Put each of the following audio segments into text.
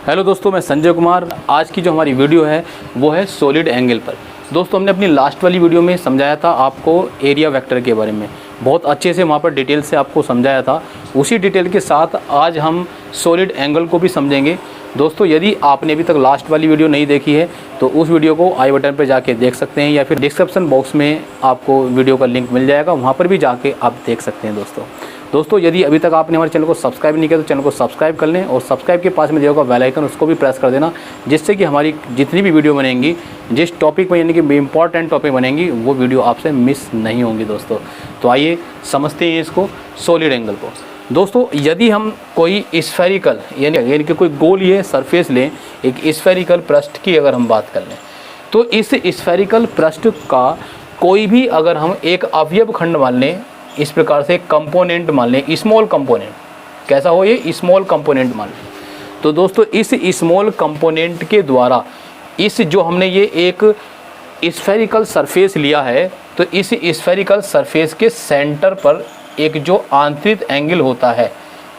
Hello दोस्तों, मैं संजय कुमार। आज की जो हमारी वीडियो है वो है सॉलिड एंगल पर। दोस्तों, हमने अपनी लास्ट वाली वीडियो में समझाया था आपको एरिया वेक्टर के बारे में, बहुत अच्छे से वहाँ पर डिटेल से आपको समझाया था। उसी डिटेल के साथ आज हम सॉलिड एंगल को भी समझेंगे। दोस्तों, यदि आपने अभी तक लास्ट वाली वीडियो नहीं देखी है तो उस वीडियो को आई बटन पर जाके देख सकते हैं या फिर डिस्क्रिप्शन बॉक्स में आपको वीडियो का लिंक मिल जाएगा, वहाँ पर भी जाके आप देख सकते हैं। दोस्तों, यदि अभी तक आपने हमारे चैनल को सब्सक्राइब नहीं किया तो चैनल को सब्सक्राइब कर लें और सब्सक्राइब के पास में दिया होगा बेल आइकन, उसको भी प्रेस कर देना, जिससे कि हमारी जितनी भी वीडियो बनेंगी, जिस टॉपिक में यानी कि इंपॉर्टेंट टॉपिक बनेंगी, वो वीडियो आपसे मिस नहीं होंगी। दोस्तों, तो आइए समझते हैं इसको, सॉलिड एंगल को। दोस्तों, यदि हम कोई स्फेरिकल यानी कि कोई गोलीय सरफेस लें, एक स्फेरिकल पृष्ठ की अगर हम बात कर लें, तो इस स्फेरिकल पृष्ठ का कोई भी अगर हम एक अवयव खंड मान लें, इस प्रकार से कंपोनेंट मान लें, स्मॉल कंपोनेंट, कैसा हो ये स्मॉल कंपोनेंट मान लें, तो दोस्तों इस स्मॉल कंपोनेंट के द्वारा इस जो हमने ये एक स्फेरिकल सरफेस लिया है, तो इस स्फेरिकल सरफेस के सेंटर पर एक जो आंतरिक एंगल होता है,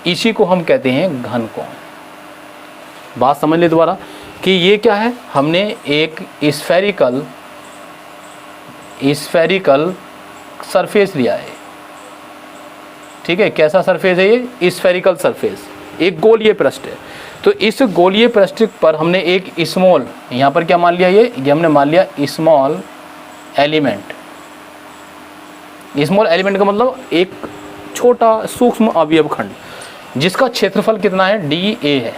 इसी को हम कहते हैं घन कोण। बात समझ ले दोबारा कि ये क्या है, हमने एक स्फेरिकल सरफेस लिया है। ठीक है, कैसा सरफेस है ये? स्फेरिकल सरफेस, एक गोलीय पृष्ठ है। तो इस गोलीय पृष्ठ पर हमने एक स्मॉल, यहाँ पर क्या मान लिया, ये हमने मान लिया स्मॉल एलिमेंट। स्मॉल एलिमेंट का मतलब एक छोटा सूक्ष्म अवयव खंड, जिसका क्षेत्रफल कितना है, DA है।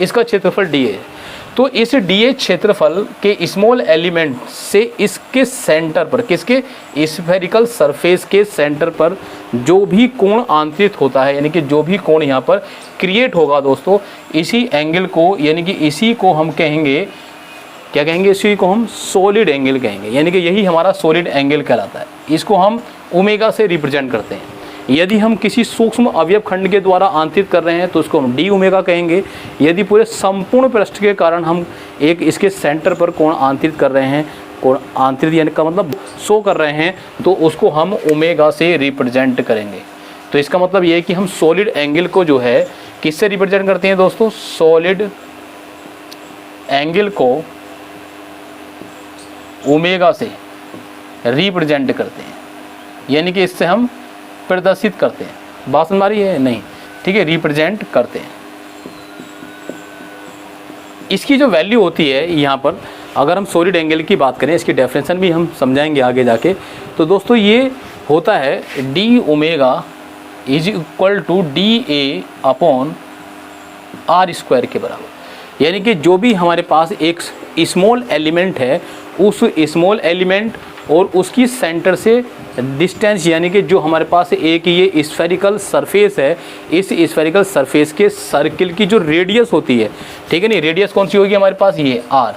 इसका क्षेत्रफल DA है। तो इस DA क्षेत्रफल के स्मॉल एलिमेंट से इसके सेंटर पर, किसके, स्फेरिकल सरफेस के सेंटर पर जो भी कोण आंतरिक होता है, यानी कि जो भी कोण यहाँ पर क्रिएट होगा दोस्तों, इसी एंगल को यानी कि इसी को हम कहेंगे, क्या कहेंगे, इसी को हम सॉलिड एंगल कहेंगे। यानी कि यही हमारा सॉलिड एंगल कहलाता है। इसको हम ओमेगा से रिप्रेजेंट करते हैं। यदि हम किसी सूक्ष्म अवयव खंड के द्वारा आंतरिक कर रहे हैं तो उसको हम डी ओमेगा कहेंगे। यदि पूरे संपूर्ण पृष्ठ के कारण हम एक इसके सेंटर पर कोण आंतरिक कर रहे हैं, कोण आंतरिक यानी का मतलब शो कर रहे हैं, तो उसको हम ओमेगा से रिप्रेजेंट करेंगे। तो इसका मतलब ये है कि हम सॉलिड एंगल को जो है किससे रिप्रेजेंट करते हैं दोस्तों, सॉलिड एंगल को ओमेगा से रिप्रेजेंट करते हैं, यानी कि इससे हम प्रदर्शित करते हैं। बात समझ आ रही है? नहीं, ठीक है, रिप्रेजेंट करते हैं। इसकी जो वैल्यू होती है यहाँ पर, अगर हम सॉलिड एंगल की बात करें, इसकी डेफिनेशन भी हम समझाएंगे आगे जाके। तो दोस्तों ये होता है D omega is equal to DA upon R² के बराबर। यानी कि जो भी हमारे पास एक स्मॉल एलिमेंट है, उस स्मॉल एलिमेंट और उसकी सेंटर से डिस्टेंस, यानी कि जो हमारे पास एक ये स्फेरिकल सरफेस है, इस स्फेरिकल सरफेस के सर्किल की जो रेडियस होती है, ठीक है नहीं, रेडियस कौन सी होगी हमारे पास, ये R,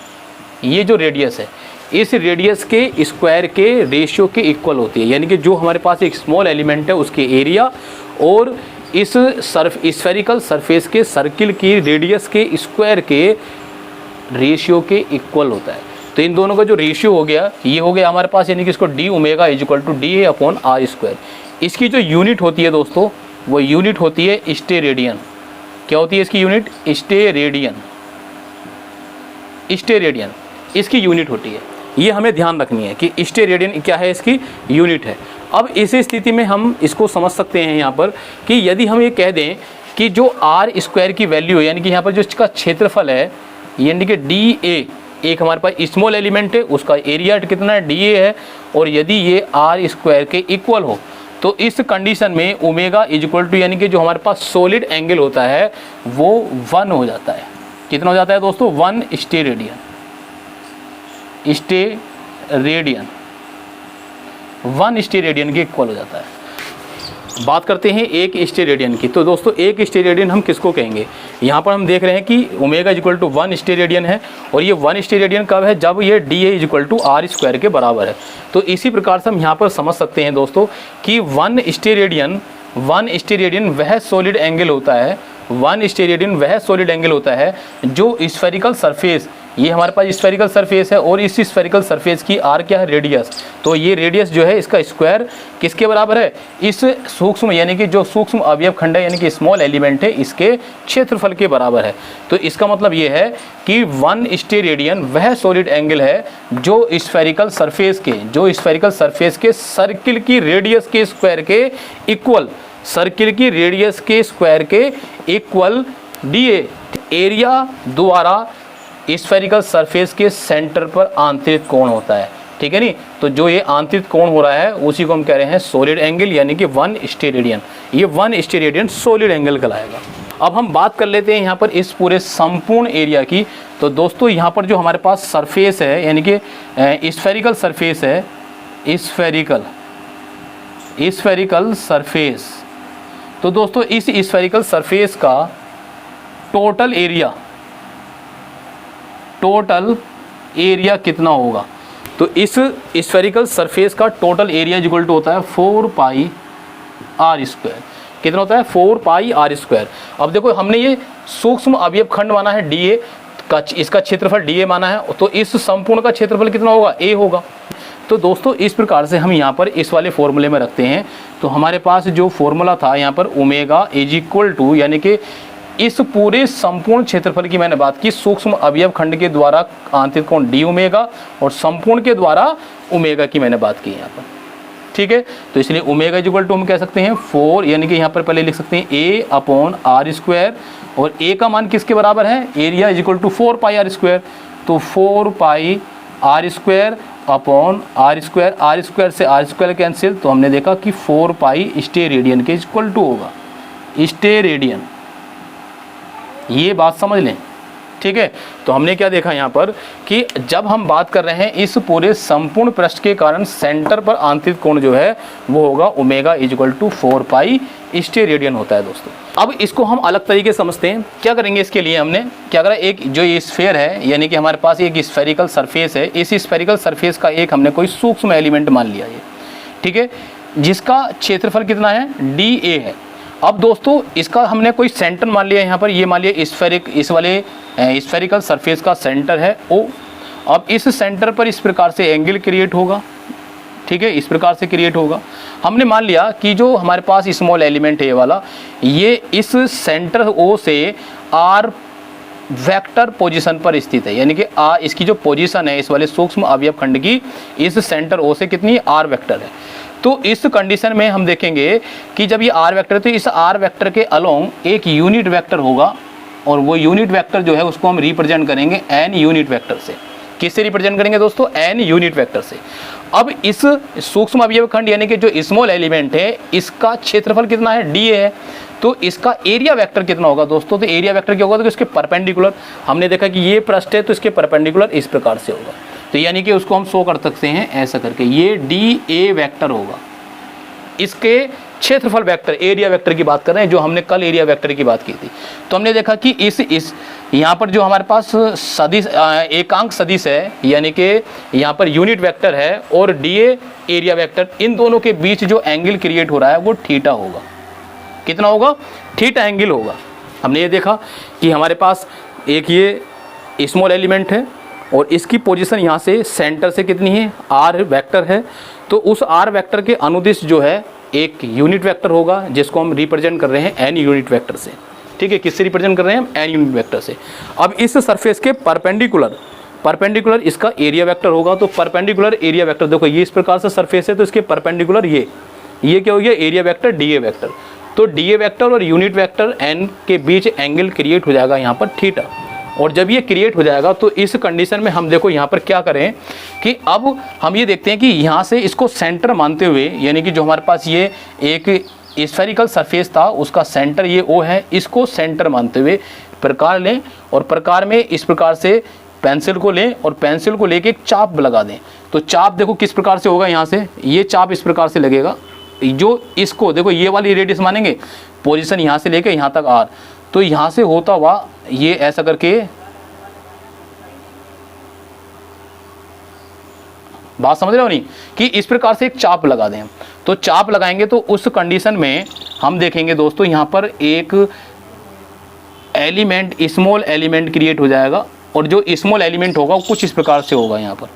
ये जो रेडियस है, इस रेडियस के स्क्वायर के रेशियो के इक्वल होती है। यानी कि जो हमारे पास एक स्मॉल एलिमेंट है उसके एरिया और इस स्फेरिकल सरफेस के सर्किल की रेडियस के स्क्वायर के रेशियो के इक्वल होता है। तो इन दोनों का जो रेशियो हो गया, ये हो गया हमारे पास, यानी कि इसको D omega is equal to DA upon R²। इसकी जो यूनिट होती है दोस्तों, वो यूनिट होती है स्टेरेडियन। क्या होती है इसकी यूनिट? स्टेरेडियन। स्टेरेडियन इसकी यूनिट होती है। ये हमें ध्यान रखनी है कि स्टेरेडियन क्या है, इसकी यूनिट है। अब इस स्थिति में हम इसको समझ सकते हैं यहाँ पर कि यदि हम ये कह दें कि जो R² की वैल्यू है, यानी कि यहाँ पर जो इसका क्षेत्रफल है, यानी कि DA एक हमारे पास स्मॉल एलिमेंट है, उसका एरिया कितना है, DA है, और यदि ये R² के इक्वल हो, तो इस कंडीशन में ओमेगा इज इक्वल टू, यानी कि जो हमारे पास सॉलिड एंगल होता है वो 1 हो जाता है। कितना हो जाता है दोस्तों? 1 स्टेरेडियन। 1 स्टेरेडियन के इक्वल हो जाता है। बात करते हैं 1 स्टेरेडियन की। तो दोस्तों 1 स्टेरेडियन हम किसको कहेंगे? यहाँ पर हम देख रहे हैं कि omega is equal to 1 steradian है, और ये 1 स्टेरेडियन कब है? जब ये DA is equal to R² के बराबर है। तो इसी प्रकार से हम यहाँ पर समझ सकते हैं दोस्तों कि 1 स्टेरेडियन वह सॉलिड एंगल होता है, 1 स्टेरेडियन वह सॉलिड एंगल होता है जो स्फेरिकल सरफेस ये हमारे पास स्फेरिकल सरफेस है और इस स्फेरिकल सरफेस की आर क्या है, रेडियस। तो ये रेडियस जो है इसका स्क्वायर किसके बराबर है, इस सूक्ष्म यानी कि जो सूक्ष्म अवयव खंड है यानी कि स्मॉल एलिमेंट है इसके क्षेत्रफल के बराबर है। तो इसका मतलब ये है कि 1 स्टेरेडियन वह सॉलिड एंगल है जो स्फेरिकल सरफेस के सर्किल की रेडियस के स्क्वायर के इक्वल, सर्किल की रेडियस के स्क्वायर के इक्वल डीए एरिया द्वारा स्फेरिकल सरफेस के सेंटर पर आंतरिक कोण होता है। ठीक है नी, तो जो ये आंतरिक कोण हो रहा है उसी को हम कह रहे हैं सॉलिड एंगल यानी कि 1 स्टेरेडियन। ये 1 स्टेरेडियन सॉलिड एंगल कहलाएगा। अब हम बात कर लेते हैं यहाँ पर इस पूरे संपूर्ण एरिया की। तो दोस्तों यहाँ पर जो हमारे पास सरफेस है यानी कि स्फेरिकल सरफेस है, स्फेरिकल सरफेस, तो दोस्तों इस स्फेरिकल सरफेस का टोटल एरिया कितना होगा, तो इस स्फेरिकल सरफेस का टोटल एरिया इक्वल टू होता है 4 पाई आर स्क्वायर। कितना होता है, 4 पाई आर स्क्वायर। अब देखो हमने ये सूक्ष्म अवयव खंड माना है डीए का, इसका क्षेत्रफल डीए माना है, तो इस संपूर्ण का क्षेत्रफल कितना होगा, ए होगा। तो दोस्तों इस प्रकार से हम यहाँ पर इस वाले फॉर्मूले में रखते हैं। तो हमारे पास जो फॉर्मूला था यहाँ पर ओमेगा इज इक्वल टू यानी कि इस पूरे संपूर्ण क्षेत्रफल की मैंने बात की, सूक्ष्म अवयव खंड के द्वारा आंतरिक कोण डी ओमेगा और संपूर्ण के द्वारा ओमेगा की मैंने बात की यहाँ पर। ठीक है, तो इसलिए ओमेगा इक्वल टू हम कह सकते हैं 4 यानी कि यहाँ पर पहले लिख सकते हैं ए अपॉन आर स्क्वायर, और ए का मान किसके बराबर है, area equal to 4 pi r square. तो 4 pi r square upon are square से आर स्क्वायर कैंसिल, तो हमने देखा कि 4 पाई स्टेरेडियन के इक्वल टू होगा, स्टेरेडियन। ये बात समझ लें। ठीक है, तो हमने क्या देखा यहाँ पर कि जब हम बात कर रहे हैं इस पूरे संपूर्ण पृष्ठ के कारण सेंटर पर आंतरिक कोण जो है वो होगा omega equal to 4 pi steradian होता है दोस्तों। अब इसको हम अलग तरीके से समझते हैं। क्या करेंगे इसके लिए, हमने क्या करा, एक जो ये स्फेयर है यानी कि हमारे पास एक स्फेरिकल सरफेस है, इस स्फेरिकल सरफेस का एक हमने कोई सूक्ष्म एलिमेंट मान लिया ये, ठीक है, जिसका क्षेत्रफल कितना है, डी ए है। अब दोस्तों इसका हमने कोई सेंटर मान लिया यहाँ पर, ये मान लिया इस वाले स्फेरिकल सरफेस का सेंटर है ओ। अब इस सेंटर पर इस प्रकार से एंगल क्रिएट होगा, ठीक है, इस प्रकार से क्रिएट होगा। हमने मान लिया कि जो हमारे पास स्मॉल एलिमेंट है ये वाला, ये इस सेंटर ओ से आर वेक्टर पोजीशन पर स्थित है, यानी कि इसकी जो पोजीशन है इस वाले सूक्ष्म अवयव खंड की इस सेंटर ओ से कितनी, आर वेक्टर है। तो इस कंडीशन में हम देखेंगे कि जब ये आर वेक्टर है तो इस आर वेक्टर के अलोंग एक यूनिट वेक्टर होगा, और वो यूनिट वेक्टर जो है उसको हम रिप्रेजेंट करेंगे एन यूनिट वेक्टर से। किससे रिप्रेजेंट करेंगे दोस्तों, एन यूनिट वेक्टर से। अब इस सूक्ष्म अवयव खंड यानी कि जो स्मॉल एलिमेंट है इसका क्षेत्रफल कितना है, डी है, तो इसका एरिया वेक्टर कितना होगा दोस्तों, तो एरिया वेक्टर क्या होगा, तो इसके परपेंडिकुलर, हमने देखा कि ये पृष्ठ है तो इसके परपेंडिकुलर इस प्रकार से होगा। तो यानी कि उसको हम शो कर सकते हैं ऐसा करके, ये डी ए वेक्टर होगा, इसके क्षेत्रफल वेक्टर एरिया वेक्टर की बात कर रहे हैं, जो हमने कल एरिया वेक्टर की बात की थी। तो हमने देखा कि इस यहाँ पर जो हमारे पास सदिश एकांक सदिश है यानी कि यहाँ पर यूनिट वेक्टर है और डी ए एरिया वेक्टर, इन दोनों के बीच जो एंगल क्रिएट हो रहा है वो थीटा होगा। कितना होगा, थीटा एंगल होगा। हमने ये देखा कि हमारे पास एक ये स्मॉल एलिमेंट है और इसकी पोजीशन यहाँ से सेंटर से कितनी है, आर वेक्टर है, तो उस आर वेक्टर के अनुदिश जो है एक यूनिट वेक्टर होगा जिसको हम रिप्रेजेंट कर रहे हैं एन यूनिट वेक्टर से। ठीक है, किससे रिप्रेजेंट कर रहे हैं हम, एन यूनिट वेक्टर से। अब इस सरफेस के परपेंडिकुलर इसका एरिया वेक्टर होगा, तो परपेंडिकुलर एरिया वेक्टर देखो ये इस प्रकार से सरफेस है तो इसके परपेंडिकुलर ये क्या हो गया, area vector D A vector. तो डी ए वेक्टर और यूनिट वेक्टर एन के बीच एंगल क्रिएट हो जाएगा यहाँ पर थीटा, और जब ये क्रिएट हो जाएगा तो इस कंडीशन में हम देखो यहाँ पर क्या करें कि अब हम ये देखते हैं कि यहाँ से इसको सेंटर मानते हुए, यानी कि जो हमारे पास ये एक स्फेरिकल सरफेस था उसका सेंटर ये ओ है, इसको सेंटर मानते हुए प्रकार लें, और प्रकार में इस प्रकार से पेंसिल को लें और पेंसिल को लेके एक चाप लगा दें। तो चाप देखो किस प्रकार से होगा, यहाँ से ये चाप इस प्रकार से लगेगा, जो इसको देखो ये वाली रेडियस मानेंगे, पोजीशन यहाँ से लेके यहाँ तक आर, तो यहाँ से होता हुआ ये ऐसा करके, बात समझ रहे हो नहीं, कि इस प्रकार से एक चाप लगा दें। तो चाप लगाएंगे तो उस कंडीशन में हम देखेंगे दोस्तों यहाँ पर एक एलिमेंट, स्मॉल एलिमेंट क्रिएट हो जाएगा, और जो स्मॉल एलिमेंट होगा वो कुछ इस प्रकार से होगा। यहाँ पर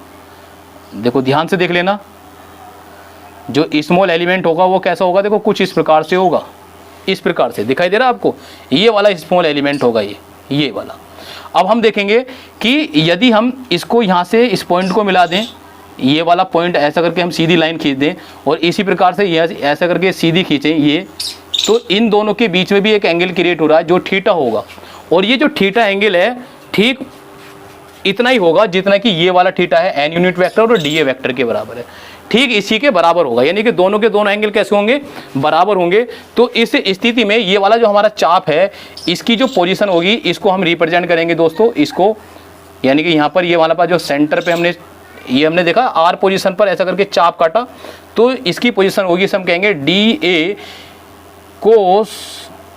देखो, ध्यान से देख लेना, जो स्मॉल एलिमेंट होगा वो कैसा होगा, देखो कुछ इस प्रकार से होगा, इस प्रकार से दिखाई दे रहा है आपको, ये वाला स्मॉल एलिमेंट होगा ये वाला। अब हम देखेंगे कि यदि हम इसको यहाँ से इस पॉइंट को मिला दें, ये वाला पॉइंट ऐसा करके हम सीधी लाइन खींच दें और इसी प्रकार से ये ऐसा करके सीधी खींचें ये, तो इन दोनों के बीच में भी एक एंगल क्रिएट हो रहा है जो थीटा होगा। और ये जो थीटा एंगल है ठीक इतना ही होगा जितना कि ये वाला थीटा है एन यूनिट वेक्टर और डी ए वेक्टर के बराबर है, ठीक इसी के बराबर होगा। यानी कि दोनों के दोनों एंगल कैसे होंगे, बराबर होंगे। तो इस स्थिति में ये वाला जो हमारा चाप है इसकी जो पोजीशन होगी इसको हम रिप्रेजेंट करेंगे दोस्तों, इसको यानी कि यहाँ पर ये वाला पास जो सेंटर पे हमने देखा आर पोजीशन पर ऐसा करके चाप काटा, तो इसकी पोजीशन होगी, इसे हम कहेंगे डी ए कोस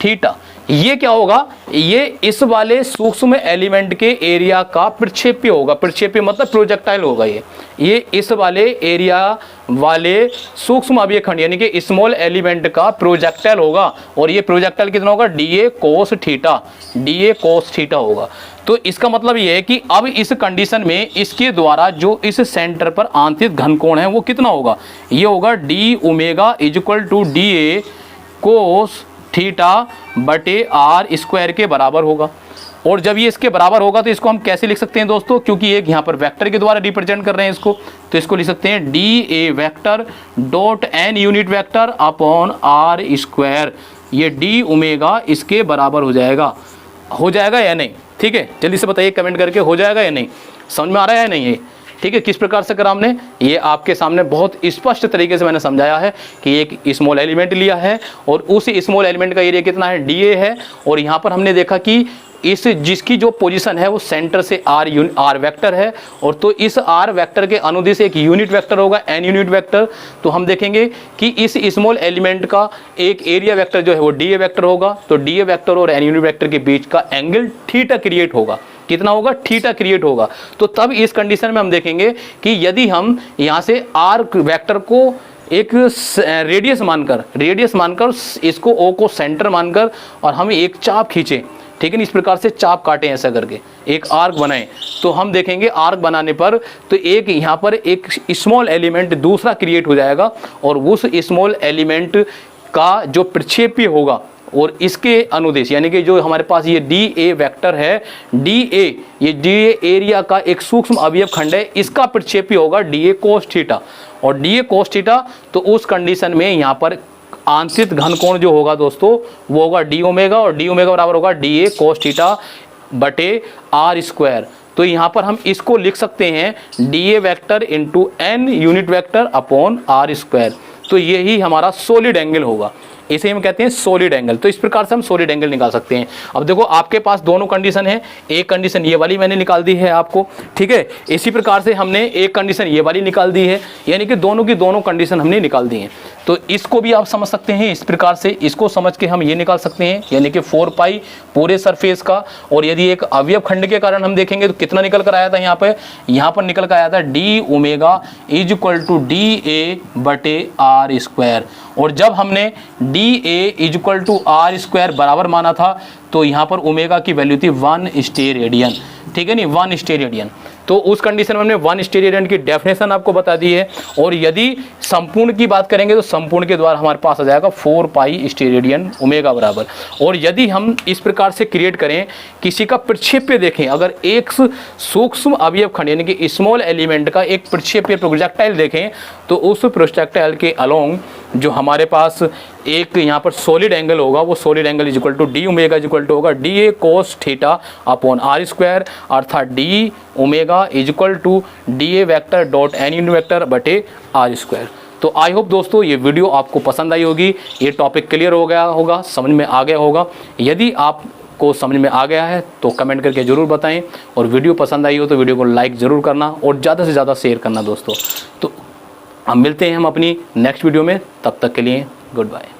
थीटा। ये क्या होगा, ये इस वाले सूक्ष्म एलिमेंट के एरिया का प्रक्षेप्य होगा। प्रक्षेप्य मतलब प्रोजेक्टाइल होगा। ये इस वाले एरिया वाले सूक्ष्म अवयव खंड यानी कि स्मॉल एलिमेंट का प्रोजेक्टाइल होगा। और ये प्रोजेक्टाइल कितना होगा, डी ए कोस थीटा होगा। तो इसका मतलब ये है कि अब इस कंडीशन में इसके द्वारा जो इस सेंटर पर आंतरिक घनकोण है वो कितना होगा, ये होगा D omega equal to D A cos theta बटे आर स्क्वायर के बराबर होगा। और जब ये इसके बराबर होगा तो इसको हम कैसे लिख सकते हैं दोस्तों, क्योंकि एक यहाँ पर वेक्टर के द्वारा रिप्रेजेंट कर रहे हैं इसको, तो इसको लिख सकते हैं D A vector dot N unit vector upon are square. ये डी ओमेगा इसके बराबर हो जाएगा या नहीं, ठीक है। जल्दी से बताइए कमेंट करके, हो जाएगा या नहीं, समझ में आ रहा है या नहीं है, ठीक है। किस प्रकार से करा हमने, ये आपके सामने बहुत स्पष्ट तरीके से मैंने समझाया है कि एक स्मॉल एलिमेंट लिया है और उस स्मॉल एलिमेंट का एरिया कितना है, डी ए है। और यहाँ पर हमने देखा कि जिसकी जो पोजीशन है वो सेंटर से आर वेक्टर है, और तो इस आर वेक्टर के अनुदिश एक यूनिट वेक्टर होगा एन यूनिट वेक्टर। तो हम देखेंगे कि इस स्मॉल एलिमेंट का एक एरिया वेक्टर जो है वो डी ए वेक्टर होगा। तो डी ए वेक्टर और एन यूनिट वेक्टर के बीच का एंगल थीटा क्रिएट होगा, कितना होगा, थीटा क्रिएट होगा। तो तब इस कंडीशन में हम देखेंगे कि यदि हम यहाँ से आर वेक्टर को एक रेडियस मानकर इसको ओ को सेंटर मानकर और हम एक चाप खींचे, ठीक है ना, इस प्रकार से चाप काटें ऐसा करके एक आर्क बनाएं, तो हम देखेंगे आर्क बनाने पर तो एक यहाँ पर एक स्मॉल एलिमेंट दूसरा क्रिएट हो जाएगा और उस स्मॉल एलिमेंट का जो प्रक्षेप्य होगा और इसके अनुदेश यानी कि जो हमारे पास ये डी ए वेक्टर है, ये डी ए एरिया का एक सूक्ष्म अवयव खंड है, इसका प्रक्षेप्य होगा डी ए कोस थीटा। और डी ए कोस थीटा, तो उस कंडीशन में यहाँ पर आंतरिक घनकोण जो होगा दोस्तों वो होगा डी ओमेगा, और डी ओमेगा बराबर होगा डी ए कोस थीटा बटे आर स्क्वायर। तो यहाँ पर हम इसको लिख सकते हैं D A vector into N unit vector upon are square. तो यही हमारा सॉलिड एंगल होगा, इसे हम कहते हैं सॉलिड एंगल। तो इस प्रकार से हम सॉलिड एंगल निकाल सकते हैं। अब देखो आपके पास दोनों कंडीशन है, एक कंडीशन ये वाली मैंने निकाल दी है आपको, ठीक है। इसी प्रकार से हमने एक कंडीशन ये वाली निकाल दी है, यानी कि दोनों की दोनों कंडीशन हमने निकाल दी हैं। तो इसको भी आप समझ सकते हैं इस प्रकार से, इसको समझ के हम ये निकाल सकते हैं यानी कि 4 पाई पूरे सरफेस का। और यदि एक अवयव खंड के कारण हम देखेंगे तो कितना निकल कर आया था, यहाँ पर निकल कर आया था D omega is equal to D A बटे आर स्क्वायर। और जब हमने D A is equal to R square बराबर माना था तो यहाँ पर ओमेगा की वैल्यू थी 1 स्टेरेडियन, ठीक है नहीं, 1 स्टेरेडियन। तो उस कंडीशन में हमने 1 स्टेरेडियन की डेफिनेशन आपको बता दी है। और यदि संपूर्ण की बात करेंगे तो संपूर्ण के द्वारा हमारे पास आ जाएगा 4 पाई स्टेरेडियन ओमेगा बराबर। और यदि हम इस प्रकार से क्रिएट करें, किसी का प्रक्षेप्य देखें, अगर एक सूक्ष्म अवयव खंड यानी कि स्मॉल एलिमेंट का एक प्रक्षेप्य प्रोजेक्टाइल देखें, तो उस प्रोजेक्टाइल के अलोंग जो हमारे पास एक यहाँ पर सॉलिड एंगल होगा, वो solid angle is equal to d omega is equal to होगा D A cos theta upon are square, अर्थात d omega is equal to D A vector dot N unit vector बटे are square. तो I hope दोस्तों ये video आपको पसंद आई होगी, ये टॉपिक क्लियर हो गया होगा, समझ में आ गया होगा। यदि आप को समझ में आ गया है तो कमेंट करके ज़रूर बताएं, और वीडियो पसंद आई हो तो वीडियो को लाइक ज़रूर करना और ज़्यादा से ज़्यादा शेयर करना दोस्तों। तो हम मिलते हैं अपनी नेक्स्ट वीडियो में, तब तक के लिए गुड बाय।